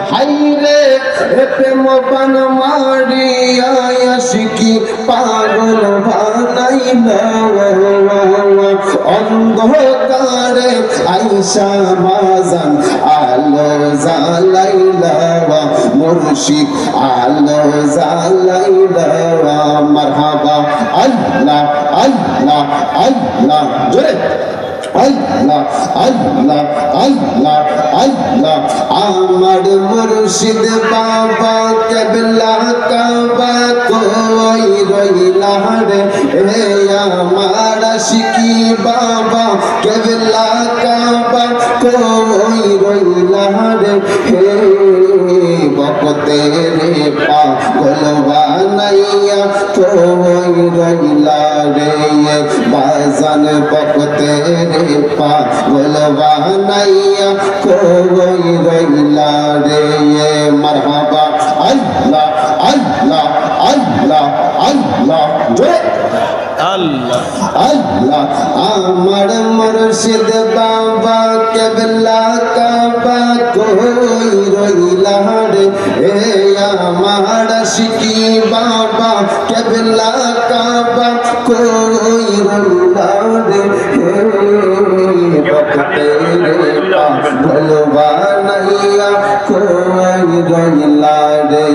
হাইরে প্রেম পান মারিয়া আশিকি পাগল বানাইলা অন্ধকারে আইসা বাজান আলো জ্বালাইলা মুর্শিদ আলো জ্বালাইলা মারহাবা আল্লাহ আল্লাহ আল্লাহ জোরে আল্লাহ আল্লাহ আল্লাহ আল্লাহ আমার মুর্শিদ বাবা কেবলা কাবা কই রইলা রে হে আমার আশিকি বাবা কেবলা কাবা কই রইলা রে হে বকতে রে পাগল বানাইয়া কই রইলা রে বাজান বকতে রে পাগল বানাইয়া কই রইলা রে মারহাবা আল্লাহ আল্লাহ আল্লাহ আল্লাহ জয় আল্লাহ আল্লাহ আমার মুর্শিদ বাবা কেবলা কাবা কই রইলা রে হে আমার আশিকি বাবা কেবলা কাবা কই রইলা রে হে বকতে রে পাগল বানাইয়া কই রইলা রে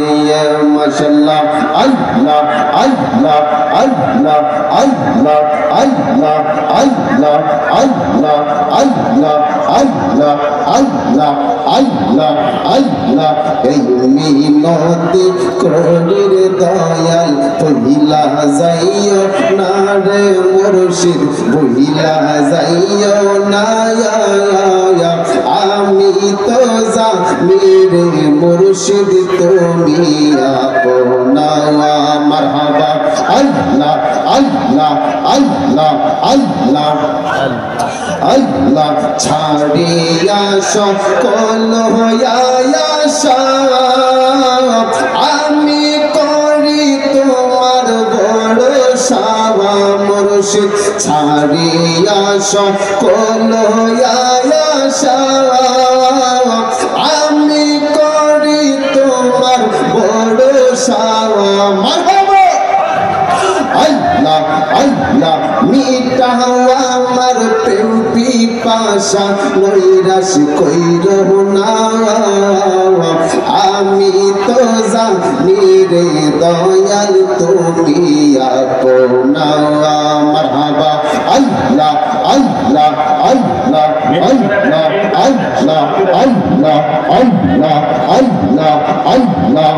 মাশাআল্লাহ আল্লাহ আল্লাহ আল্লাহ আল্লাহ আল্লাহ আল্লাহ আল্লাহ আল্লাহ আল্লাহ আল্লাহ আল্লাহ আল্লাহ এই মিনতি করির দয়াল পহিলা যাইও না রে মুর্শিদ বহিলা যাইও না আমি তো জানি রে মুর্শিদ তুমি আপনা মারহাবা আল্লাহ আল্লাহ আল্লাহ আল্লাহ আল্লাহ ছাড়িয়া সকল হইয়া আমি করি তোমার ভরসা মুর্শিদ ছাড়িয়া সকল হইয়া আমি করি তোমার ভরসা মারহাবা আল্লাহ আল্লাহ মিটাও আমার প্রেম পিপাসা নৈরাশ কইর না আমি তো জানি রে দয়াল তুমি আপনা মারহাবা আল্লাহ আল্লাহ আল্লাহ আল্লাহ আল্লাহ আল্লাহ আল্লাহ আল্লাহ আল্লাহ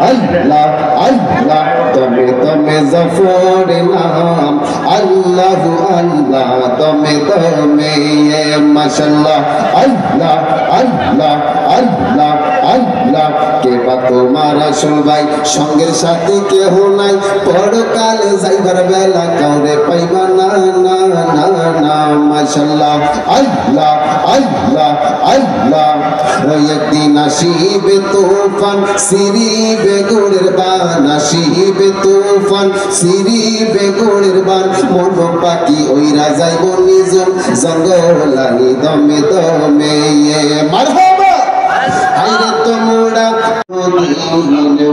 আল্লাহ আল্লাহ তবে তবে জফর নাম আল্লাহ আল্লাহ তবে তবে মাশাআল্লাহ আল্লাহ আল্লাহ আল্লাহ আল্লাহ কে বা তোমার সবাই সঙ্গের সাথে কেহ নাই পরকাল যাইবার বেলা কাউরে পাইবা না না না না মাশাআল্লাহ আল্লাহ আল্লাহ আল্লাহ একদিন আসিবে তুফান সিরিবে গুড়ের বান আসিবে তুফান সিরিবে গুড়ের বান মন পাখি ওইরা যাইব নিজম জঙ্গলানি দমে দমে মারহাবা আইরে তোমরা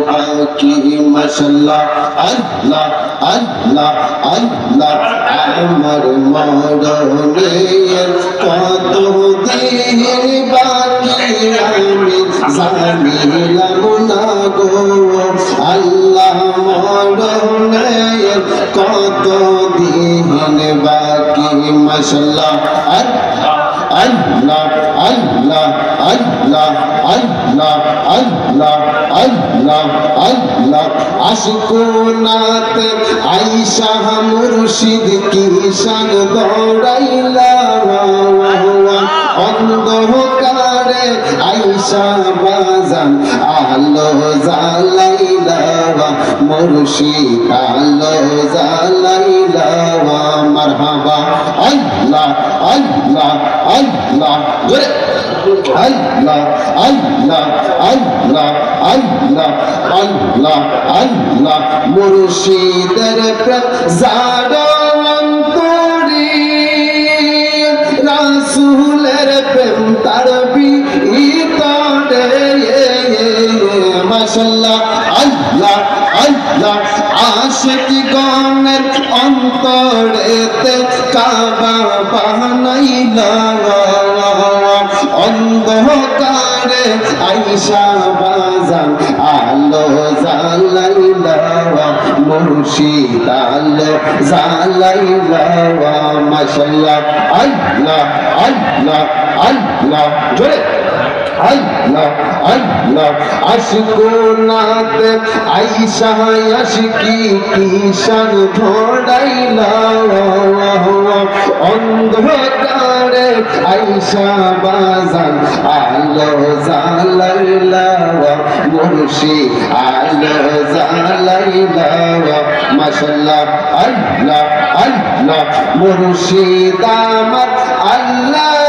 বাকি মাশাআল্লাহ আল্লাহ আল্লাহ আল্লাহ আমার মরণে কত দিন বাকি আমি জানিলাম না গো আল্লাহ মরণে কত দিন বাকি মাশাআল্লাহ আল্লাহ আল্লাহ আল্লাহ আল্লাহ আল্লাহ আল্লাহ আল্লাহ আল্লাহ আশকুনাত আয়েশা মুর্শিদ কি শান দৌড়াইলা অন্ধকারে আয়েশা বাজান আলো জ্বালাইলা মুর্শিদ আলো জ্বালাইলা মারহাবা আল্লাহ আল্লাহ আল্লাহ জোরে আল্লাহ আল্লাহ আল্লাহ আল্লাহ আল্লাহ আল্লাহ মুর্শিদের প্রেম জাগো অন্তরে রাসূলের প্রেম তার অন্তরেতে কাবা বানাইলা অন্ধকারে আইসা বাজান আলো জ্বালাইলা মুর্শিদ আলো জ্বালাইলা মাশাআল্লাহ আল্লাহ আল্লাহ আল্লাহ জোরে আল্লাহ আল্লাহ আশকুনাতে আইসা আশকি কিশান ধড়াইলা অন্ধকারে আইসা বাজান আলো জ্বালাইলা মুর্শিদ আলো জ্বালাইলা মাশাআল্লাহ আল্লাহ আল্লাহ মুর্শিদ আমার আল্লাহ